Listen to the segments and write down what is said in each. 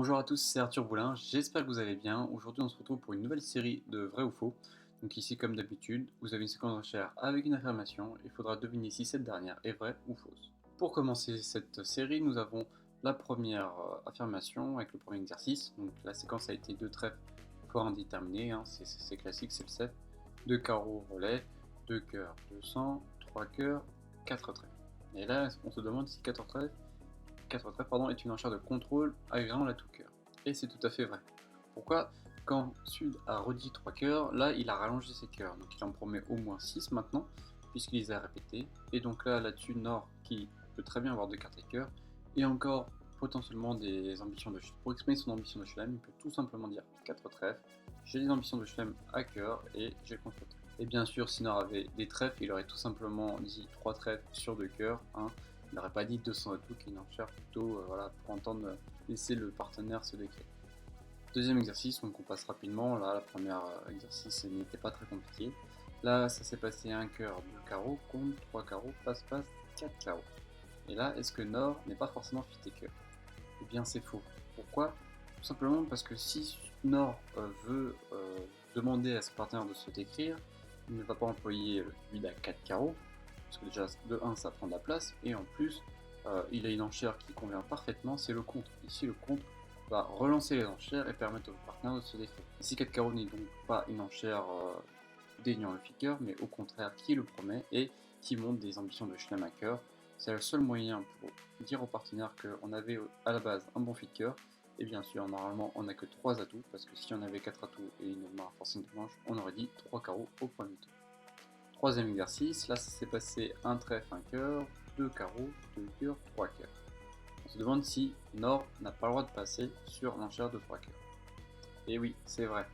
Bonjour à tous, c'est Arthur Boulin, j'espère que vous allez bien. Aujourd'hui on se retrouve pour une nouvelle série de vrai ou faux. Donc ici comme d'habitude, vous avez une séquence de recherche avec une affirmation, il faudra deviner si cette dernière est vraie ou fausse. Pour commencer cette série, nous avons la première affirmation avec le premier exercice. Donc la séquence a été deux trèfles fort indéterminés, c'est classique, c'est le 7. Deux carreaux relais, deux cœurs, 200, trois cœurs, quatre trèfles. Et là on se demande si quatre trèfles est une enchère de contrôle agréant la tout cœur. Et c'est tout à fait vrai. Pourquoi? Quand Sud a redit 3 cœurs, là il a rallongé ses cœurs, donc il en promet au moins 6 maintenant, puisqu'il les a répétés. Et donc là-dessus, Nord, qui peut très bien avoir deux cartes à cœur, et encore potentiellement des ambitions de Chelem. Pour exprimer son ambition de Chelem, il peut tout simplement dire 4 trèfles, j'ai des ambitions de Chelem à cœur et j'ai le contre trèfle. Et bien sûr, si Nord avait des trèfles, il aurait tout simplement dit 3 trèfles sur 2 cœurs, hein. Il n'aurait pas dit 200 et tout, qui est une enchère plutôt voilà, pour entendre laisser le partenaire se décrire. Deuxième exercice, donc on passe rapidement. Là, la première exercice n'était pas très compliqué. Là, ça s'est passé un cœur, deux carreaux, compte, trois carreaux, passe-passe, quatre carreaux. Et là, est-ce que Nord n'est pas forcément fité cœur? Eh bien, c'est faux. Pourquoi? Tout simplement parce que si Nord veut demander à son partenaire de se décrire, il ne va pas employer le vide à 4 carreaux, parce que déjà, de 1, ça prend de la place, et en plus, il a une enchère qui convient parfaitement, c'est le contre. Ici, le contre va relancer les enchères et permettre au partenaire de se décrire. Ici, 4 carreaux n'est donc pas une enchère déniant le flicker, mais au contraire, qui le promet et qui montre des ambitions de Schlem à cœur. C'est le seul moyen pour dire au partenaire qu'on avait à la base un bon flicker. Et bien sûr, normalement, on n'a que 3 atouts, parce que si on avait 4 atouts et une main forcing de manche, on aurait dit 3 carreaux au point du tour. Troisième exercice, là ça s'est passé un trèfle, un cœur, deux carreaux, deux cœurs, trois cœurs. On se demande si Nord n'a pas le droit de passer sur l'enchère de 3 cœurs. Et oui, c'est vrai.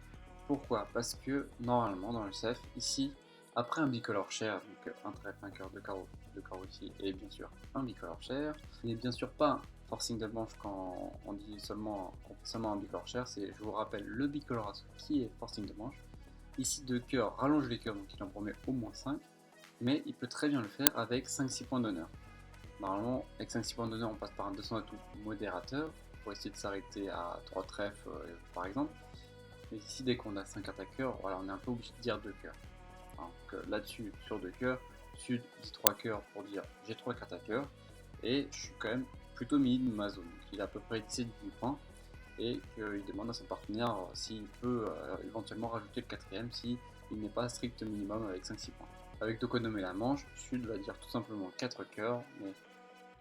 Pourquoi? Parce que normalement dans le CF, ici, après un bicolore share, donc un trèfle, un cœur, deux carreaux ici, et bien sûr un bicolore share, il n'est bien sûr pas un forcing de manche quand on dit seulement, un bicolore share, c'est, je vous rappelle, le bicolore qui est forcing de manche. Ici, deux cœurs rallonge les cœurs, donc il en promet au moins 5, mais il peut très bien le faire avec 5-6 points d'honneur. Normalement, avec 5-6 points d'honneur, on passe par un 200 atout modérateur pour essayer de s'arrêter à 3 trèfles par exemple. Mais ici, dès qu'on a 5 attaqueurs, voilà, on est un peu obligé de dire 2 cœurs. Donc là-dessus, sur 2 cœurs, Sud dit 3 cœurs pour dire j'ai 3 cartes à cœur, et je suis quand même plutôt mid de ma zone. Donc il a à peu près 17 points, et qu'il demande à son partenaire s'il peut éventuellement rajouter le quatrième si il n'est pas strict minimum avec 5-6 points. Avec de quoi nommer la manche, Sud va dire tout simplement 4 cœurs, mais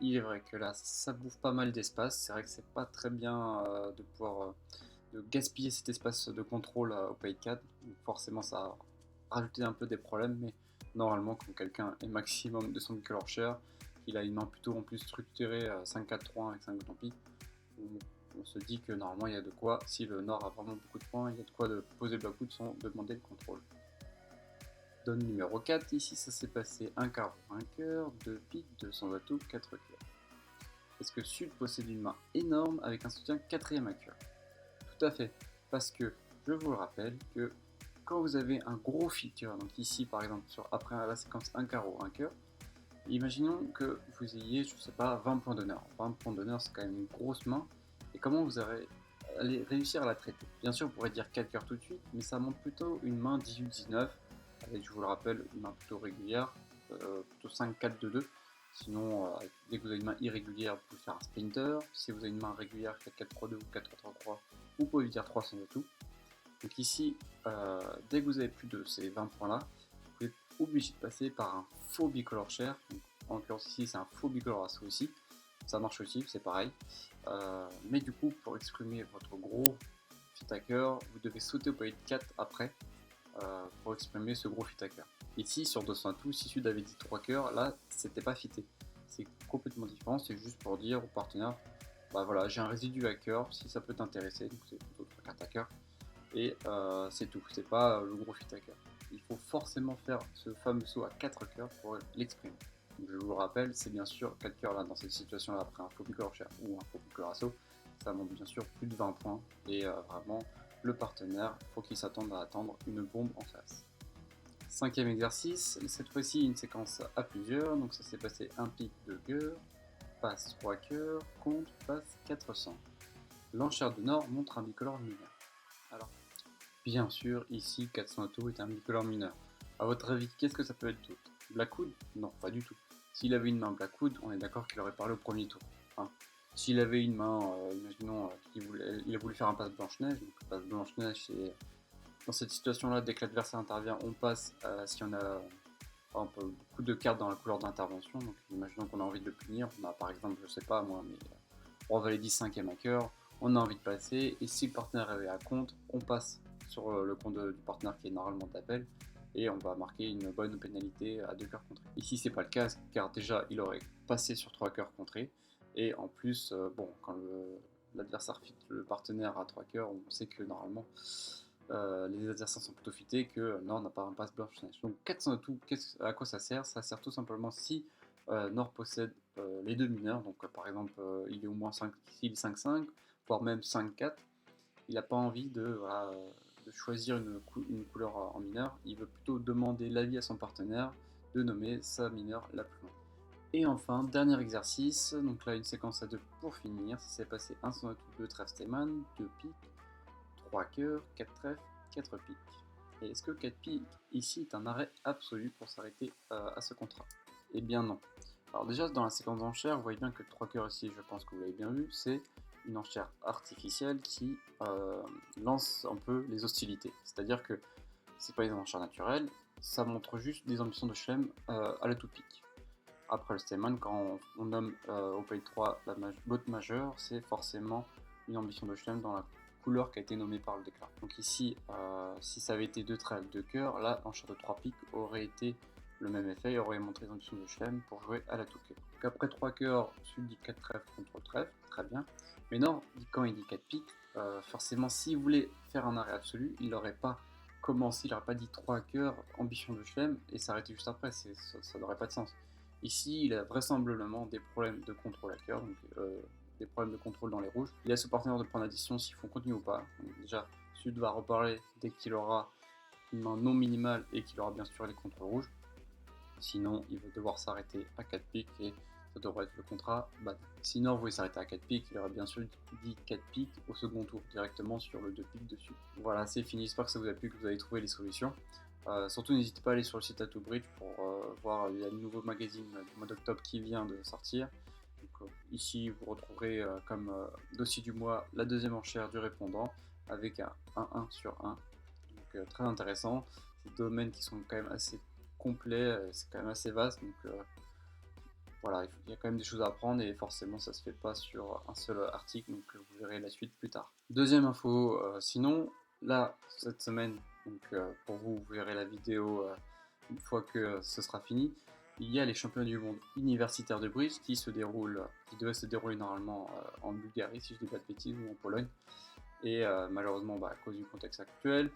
il est vrai que là ça bouffe pas mal d'espace. C'est vrai que c'est pas très bien de pouvoir de gaspiller cet espace de contrôle au pay 4, donc forcément ça a rajouté un peu des problèmes, mais normalement quand quelqu'un est maximum de son bicolor share, qu'il a une main plutôt en plus structurée 5-4-3 avec 5 tant on se dit que normalement il y a de quoi, si le Nord a vraiment beaucoup de points, il y a de quoi de poser le bloc-out sans demander le contrôle. Donne numéro 4, ici ça s'est passé un carreau, un cœur, deux piques, 200 atouts, 4 cœurs. Est-ce que Sud possède une main énorme avec un soutien quatrième à cœur? Tout à fait, parce que je vous le rappelle que quand vous avez un gros flicker, donc ici par exemple après la séquence un carreau, un cœur, imaginons que vous ayez, je sais pas, 20 points d'honneur. 20 points d'honneur c'est quand même une grosse main, et comment vous allez réussir à la traiter? Bien sûr, on pourrait dire 4 cœurs tout de suite, mais ça montre plutôt une main 18-19, avec, je vous le rappelle, une main plutôt régulière, plutôt 5-4-2-2. Sinon, dès que vous avez une main irrégulière, vous pouvez faire un sprinter. Si vous avez une main régulière, 4-4-3-2 ou 4-3-3, vous pouvez dire 300 de tout. Donc ici, dès que vous avez plus de ces 20 points-là, vous êtes obligé de passer par un faux bicolor share. Donc, en l'occurrence ici, c'est un faux bicolor asso aussi. Ça marche aussi, c'est pareil. Mais du coup, pour exprimer votre gros fit à cœur, vous devez sauter au palier de 4 après pour exprimer ce gros fit à cœur. Ici, sur 200 atouts, si Sud avait dit 3 cœurs, là, c'était pas fité. C'est complètement différent, c'est juste pour dire au partenaire, bah voilà, j'ai un résidu à cœur, si ça peut t'intéresser, donc c'est plutôt 3 cartes à cœur. Et c'est tout, c'est pas le gros fit à cœur. Il faut forcément faire ce fameux saut à 4 cœurs pour l'exprimer. Donc, je vous le rappelle, c'est bien sûr 4 cœurs là, dans cette situation-là, après un faux bicolor share ou un faux bicolor asso, ça monte bien sûr plus de 20 points, et vraiment, le partenaire, faut qu'il s'attende à attendre une bombe en face. Cinquième exercice, cette fois-ci une séquence à plusieurs, donc ça s'est passé un pic, 2 cœurs, passe 3 cœurs, compte, passe 400. L'enchère de Nord montre un bicolore mineur. Alors, bien sûr, ici, Katsumoto est un bicolore mineur. A votre avis, qu'est-ce que ça peut être d'autre? Blackwood? Non, pas du tout. S'il avait une main Blackwood, on est d'accord qu'il aurait parlé au premier tour. Hein. S'il avait une main, imaginons il a voulu faire un passe Blanche-Neige, donc passe Blanche-Neige, c'est dans cette situation-là, dès que l'adversaire intervient, on passe si on a par exemple, beaucoup de cartes dans la couleur d'intervention. Donc imaginons qu'on a envie de le punir, on a par exemple, je sais pas moi, mais roi valet 10 5e à cœur, on a envie de passer, et si le partenaire est à compte, on passe sur le compte du partenaire qui est normalement d'appel, et on va marquer une bonne pénalité à 2 cœurs contrés. Ici c'est pas le cas, car déjà il aurait passé sur 3 cœurs contrés, et en plus, bon, quand l'adversaire fit le partenaire à 3 cœurs, on sait que normalement les adversaires sont plutôt fités que Nord n'a pas un passe Blanche-Neige. Donc 400 de tout, à quoi ça sert? Ça sert tout simplement si Nord possède les deux mineurs, donc par exemple il est au moins 5, s'il est 5-5, voire même 5-4, il n'a pas envie voilà, de choisir une couleur en mineur, il veut plutôt demander l'avis à son partenaire de nommer sa mineure la plus loin. Et enfin, dernier exercice, donc là une séquence à 2 pour finir, ça s'est passé 1 sonneau 2 trèfle Steinman, 2 piques, 3 cœurs, 4 trèfles, 4 piques. Et est-ce que 4 piques ici est un arrêt absolu pour s'arrêter à ce contrat? Eh bien non. Alors déjà dans la séquence d'enchères, vous voyez bien que 3 cœurs ici, je pense que vous l'avez bien vu, c'est une enchère artificielle qui lance un peu les hostilités. C'est-à-dire que c'est pas une enchère naturelle, ça montre juste des ambitions de Schlem à la toute pique. Après le Steinman, quand on nomme au pays 3 la botte majeure, c'est forcément une ambition de Schlem dans la couleur qui a été nommée par le déclar. Donc ici, si ça avait été 2 traits avec 2 cœurs, là, l'enchère de 3 piques aurait été le même effet et aurait montré les ambitions de Schlem pour jouer à la tout cœur. Donc après 3 cœurs, Sud dit 4 trèfles contre trèfle, très bien. Mais Nord, quand il dit 4 piques, forcément, s'il voulait faire un arrêt absolu, il n'aurait pas commencé, il n'aurait pas dit 3 cœurs, ambition de Schlem, et s'arrêter juste après, ça n'aurait pas de sens. Ici, il a vraisemblablement des problèmes de contrôle à cœur, donc des problèmes de contrôle dans les rouges. Il a ce partenaire de prendre la décision s'ils font continuer ou pas. Donc déjà, Sud va reparler dès qu'il aura une main non minimale et qu'il aura bien sûr les contrôles rouges. Sinon, il va devoir s'arrêter à 4 piques et ça devrait être le contrat bad. Si Nord voulait s'arrêter à 4 piques, il aurait bien sûr dit 4 piques au second tour, directement sur le 2 piques dessus. Voilà, c'est fini, j'espère que ça vous a plu, que vous avez trouvé les solutions. Surtout n'hésitez pas à aller sur le site AtoBridge pour voir, il y a le nouveau magazine du mois d'octobre qui vient de sortir. Donc, ici vous retrouverez comme dossier du mois la deuxième enchère du répondant avec un 1 sur 1. Donc très intéressant, des domaines qui sont quand même assez complets, c'est quand même assez vaste. Donc voilà, il y a quand même des choses à apprendre et forcément ça se fait pas sur un seul article, donc vous verrez la suite plus tard. Deuxième info, sinon, là, cette semaine, donc pour vous, vous verrez la vidéo une fois que ce sera fini, il y a les championnats du monde universitaires de bridge qui devaient se dérouler normalement en Bulgarie, si je dis pas de bêtises, ou en Pologne. Et malheureusement, à cause du contexte actuel,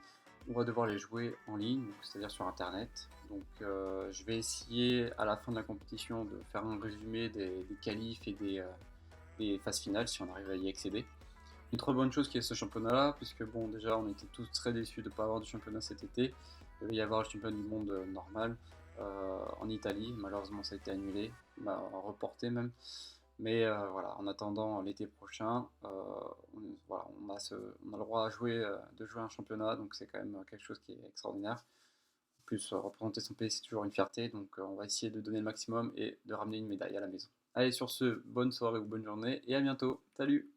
on va devoir les jouer en ligne, c'est-à-dire sur internet. Donc je vais essayer à la fin de la compétition de faire un résumé des qualifs et des phases finales si on arrive à y accéder. Une très bonne chose qui est ce championnat-là, puisque bon déjà on était tous très déçus de ne pas avoir de championnat cet été. Il devait y avoir le championnat du monde normal en Italie, malheureusement ça a été annulé, reporté même. Mais voilà, en attendant l'été prochain, voilà, on a le droit de jouer un championnat, donc c'est quand même quelque chose qui est extraordinaire. En plus, représenter son pays, c'est toujours une fierté, donc on va essayer de donner le maximum et de ramener une médaille à la maison. Allez, sur ce, bonne soirée ou bonne journée, et à bientôt. Salut!